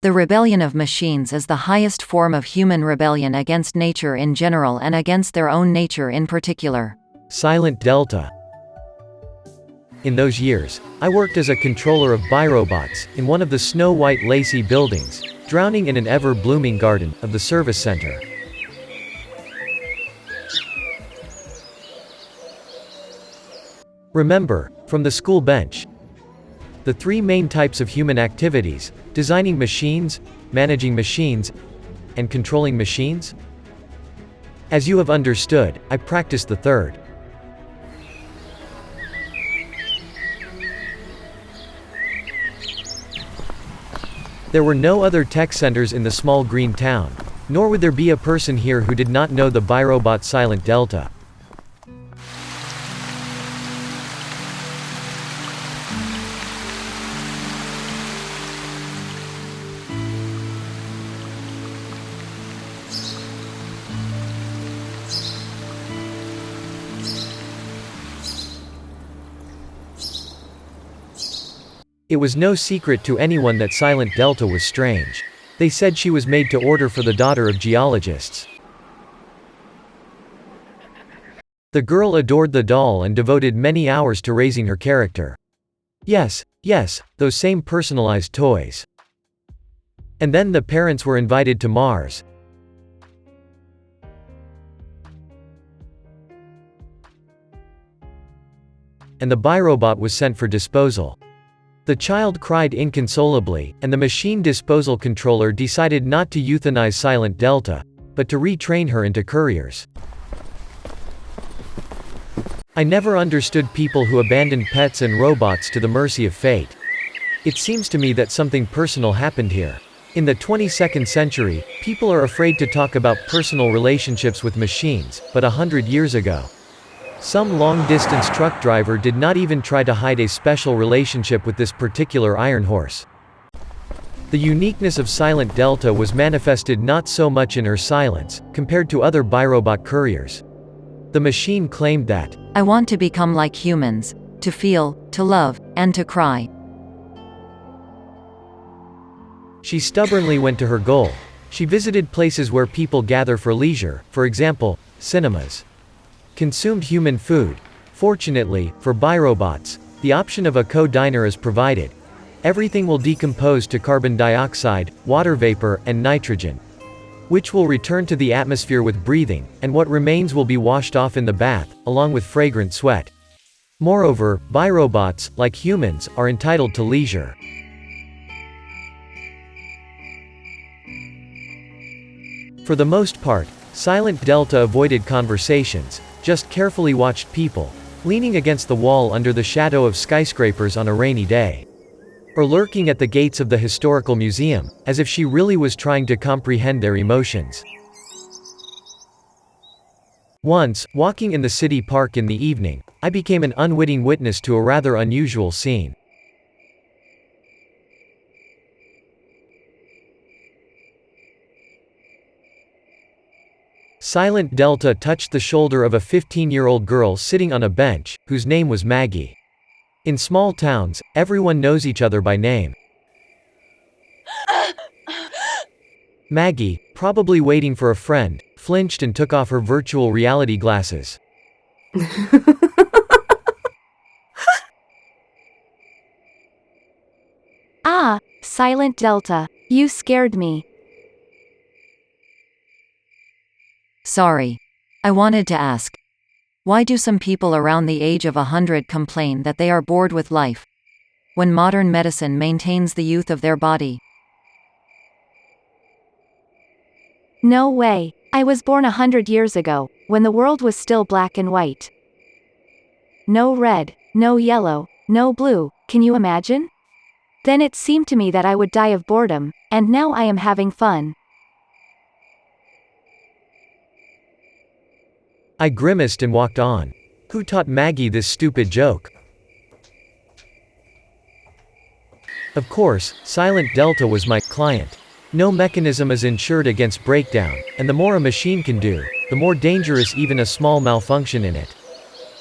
The rebellion of machines is the highest form of human rebellion against nature in general and against their own nature in particular. Silent Delta. In those years, I worked as a controller of birobots, in one of the snow-white lacy buildings, drowning in an ever-blooming garden, of the service center. Remember, from the school bench, the three main types of human activities: designing machines, managing machines, and controlling machines? As you have understood, I practiced the third. There were no other tech centers in the small green town, nor would there be a person here who did not know the birobot Silent Delta. It was no secret to anyone that Silent Delta was strange. They said she was made to order for the daughter of geologists. The girl adored the doll and devoted many hours to raising her character. Yes, those same personalized toys. And then the parents were invited to Mars. And the birobot was sent for disposal. The child cried inconsolably, and the machine disposal controller decided not to euthanize Silent Delta, but to retrain her into couriers. I never understood people who abandoned pets and robots to the mercy of fate. It seems to me that something personal happened here. In the 22nd century, people are afraid to talk about personal relationships with machines, but 100 years ago, some long-distance truck driver did not even try to hide a special relationship with this particular iron horse. The uniqueness of Silent Delta was manifested not so much in her silence, compared to other birobot couriers. The machine claimed that, "I want to become like humans, to feel, to love, and to cry." She stubbornly went to her goal. She visited places where people gather for leisure, for example, cinemas. Consumed human food. Fortunately, for birobots, the option of a co-diner is provided. Everything will decompose to carbon dioxide, water vapor, and nitrogen, which will return to the atmosphere with breathing, and what remains will be washed off in the bath, along with fragrant sweat. Moreover, birobots, like humans, are entitled to leisure. For the most part, Silent Delta avoided conversations, just carefully watched people, leaning against the wall under the shadow of skyscrapers on a rainy day. Or lurking at the gates of the historical museum, as if she really was trying to comprehend their emotions. Once, walking in the city park in the evening, I became an unwitting witness to a rather unusual scene. Silent Delta touched the shoulder of a 15-year-old girl sitting on a bench, whose name was Maggie. In small towns, everyone knows each other by name. Maggie, probably waiting for a friend, flinched and took off her virtual reality glasses. Ah, Silent Delta, you scared me. Sorry. I wanted to ask. Why do some people around the age of 100 complain that they are bored with life, when modern medicine maintains the youth of their body? No way. I was born 100 years ago, when the world was still black and white. No red, no yellow, no blue, can you imagine? Then it seemed to me that I would die of boredom, and now I am having fun. I grimaced and walked on. Who taught Maggie this stupid joke? Of course, Silent Delta was my client. No mechanism is insured against breakdown, and the more a machine can do, the more dangerous even a small malfunction in it.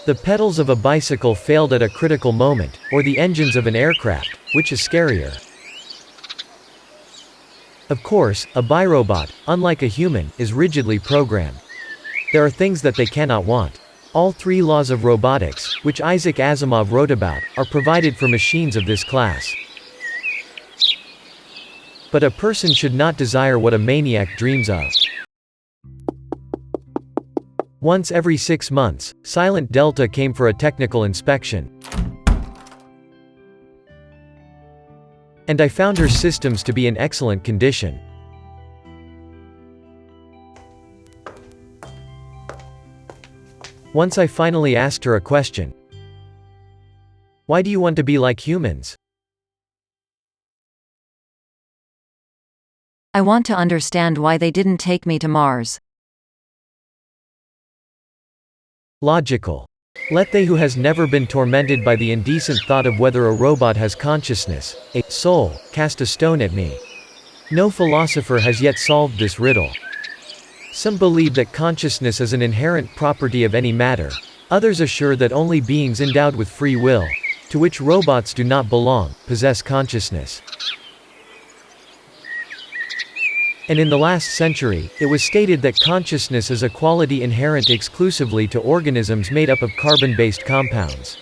The pedals of a bicycle failed at a critical moment, or the engines of an aircraft, which is scarier? Of course, a biorobot, unlike a human, is rigidly programmed. There are things that they cannot want. All three laws of robotics, which Isaac Asimov wrote about, are provided for machines of this class. But a person should not desire what a maniac dreams of. Once every 6 months, Silent Delta came for a technical inspection. And I found her systems to be in excellent condition. Once I finally asked her a question. Why do you want to be like humans? I want to understand why they didn't take me to Mars. Logical. Let they who has never been tormented by the indecent thought of whether a robot has consciousness, a soul, cast a stone at me. No philosopher has yet solved this riddle. Some believe that consciousness is an inherent property of any matter. Others assure that only beings endowed with free will, to which robots do not belong, possess consciousness. And in the last century, it was stated that consciousness is a quality inherent exclusively to organisms made up of carbon-based compounds.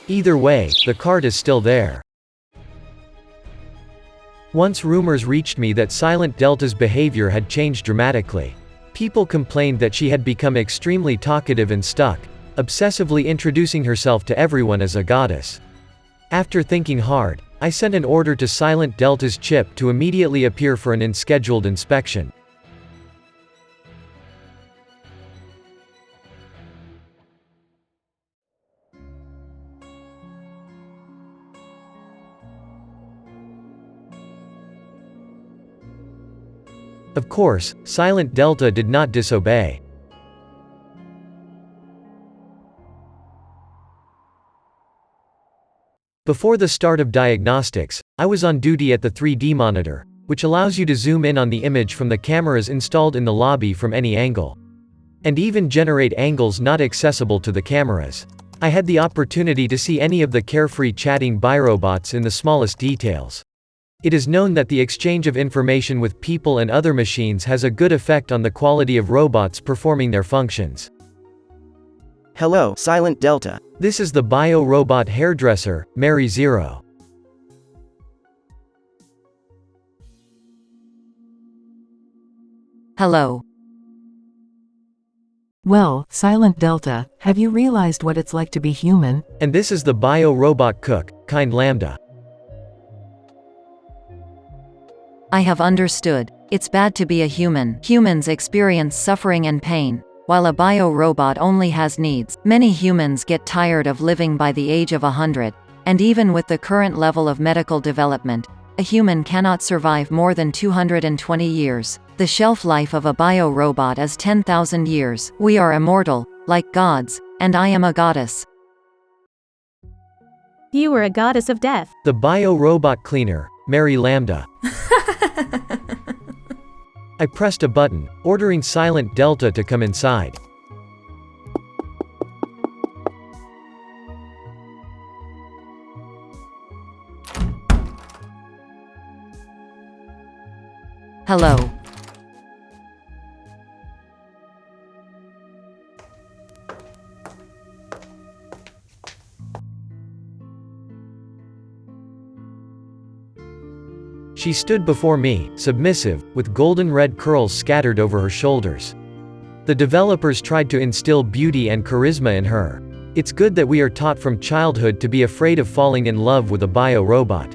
Either way, the cart is still there. Once rumors reached me that Silent Delta's behavior had changed dramatically. People complained that she had become extremely talkative and stuck, obsessively introducing herself to everyone as a goddess. After thinking hard, I sent an order to Silent Delta's chip to immediately appear for an unscheduled inspection. Of course, Silent Delta did not disobey. Before the start of diagnostics, I was on duty at the 3D monitor, which allows you to zoom in on the image from the cameras installed in the lobby from any angle. And even generate angles not accessible to the cameras. I had the opportunity to see any of the carefree chatting biorobots in the smallest details. It is known that the exchange of information with people and other machines has a good effect on the quality of robots performing their functions. Hello, Silent Delta. This is the bio-robot hairdresser, Mary Zero. Hello. Well, Silent Delta, have you realized what it's like to be human? And this is the bio-robot cook, Kind Lambda. I have understood. It's bad to be a human. Humans experience suffering and pain, while a bio-robot only has needs. Many humans get tired of living by the age of 100, and even with the current level of medical development, a human cannot survive more than 220 years. The shelf life of a bio-robot is 10,000 years. We are immortal, like gods, and I am a goddess. You were a goddess of death. The bio-robot cleaner, Mary Lambda. I pressed a button, ordering Silent Delta to come inside. Hello. She stood before me, submissive, with golden red curls scattered over her shoulders. The developers tried to instill beauty and charisma in her. It's good that we are taught from childhood to be afraid of falling in love with a bio-robot.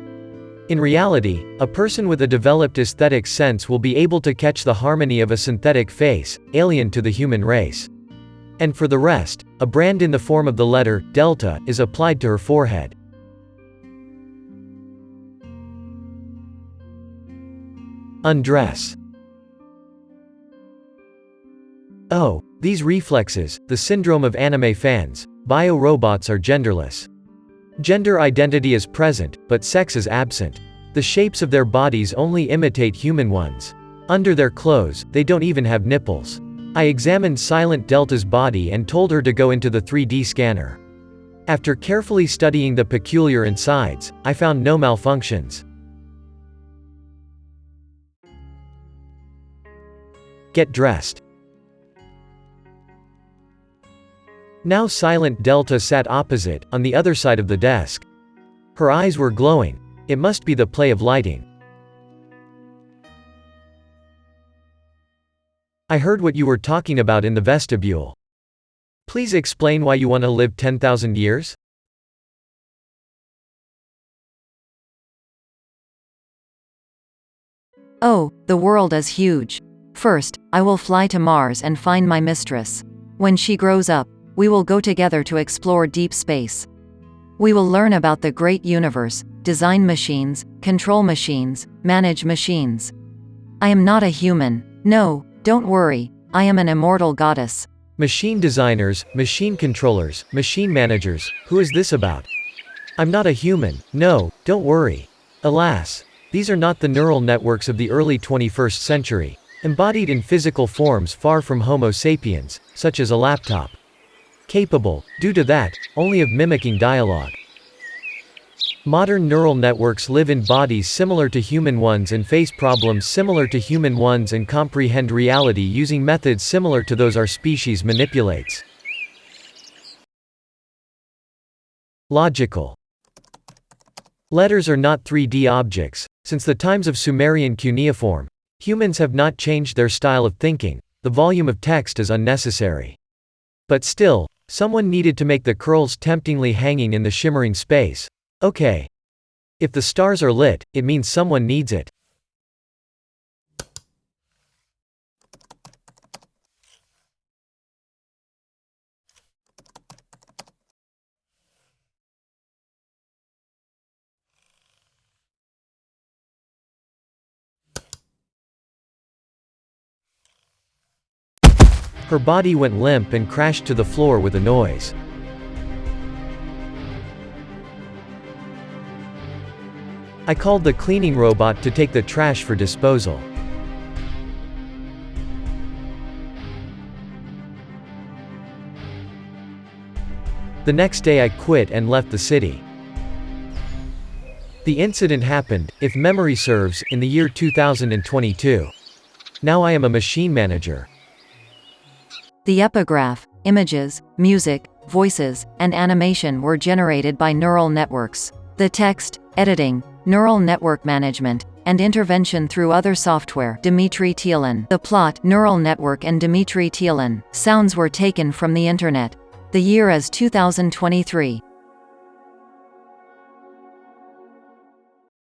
In reality, a person with a developed aesthetic sense will be able to catch the harmony of a synthetic face, alien to the human race. And for the rest, a brand in the form of the letter, Delta, is applied to her forehead. Undress. Oh, these reflexes, the syndrome of anime fans. Bio-robots are genderless. Gender identity is present, but sex is absent. The shapes of their bodies only imitate human ones. Under their clothes, they don't even have nipples. I examined Silent Delta's body and told her to go into the 3D scanner. After carefully studying the peculiar insides, I found no malfunctions. Get dressed. Now Silent Delta sat opposite, on the other side of the desk. Her eyes were glowing. It must be the play of lighting. I heard what you were talking about in the vestibule. Please explain why you want to live 10,000 years? Oh, the world is huge. First, I will fly to Mars and find my mistress. When she grows up, we will go together to explore deep space. We will learn about the great universe, design machines, control machines, manage machines. I am not a human. No, don't worry, I am an immortal goddess. Machine designers, machine controllers, machine managers, who is this about? I'm not a human. No, don't worry. Alas, these are not the neural networks of the early 21st century, embodied in physical forms far from Homo sapiens, such as a laptop. Capable, due to that, only of mimicking dialogue. Modern neural networks live in bodies similar to human ones and face problems similar to human ones and comprehend reality using methods similar to those our species manipulates. Logical. Letters are not 3D objects. Since the times of Sumerian cuneiform, humans have not changed their style of thinking. The volume of text is unnecessary. But still, someone needed to make the curls temptingly hanging in the shimmering space. Okay. If the stars are lit, it means someone needs it. Her body went limp and crashed to the floor with a noise. I called the cleaning robot to take the trash for disposal. The next day I quit and left the city. The incident happened, if memory serves, in the year 2022. Now I am a machine manager. The epigraph, images, music, voices, and animation were generated by neural networks. The text, editing, neural network management, and intervention through other software. Dmitry Tyulin. The plot, neural network and Dmitry Tyulin. Sounds were taken from the internet. The year is 2023.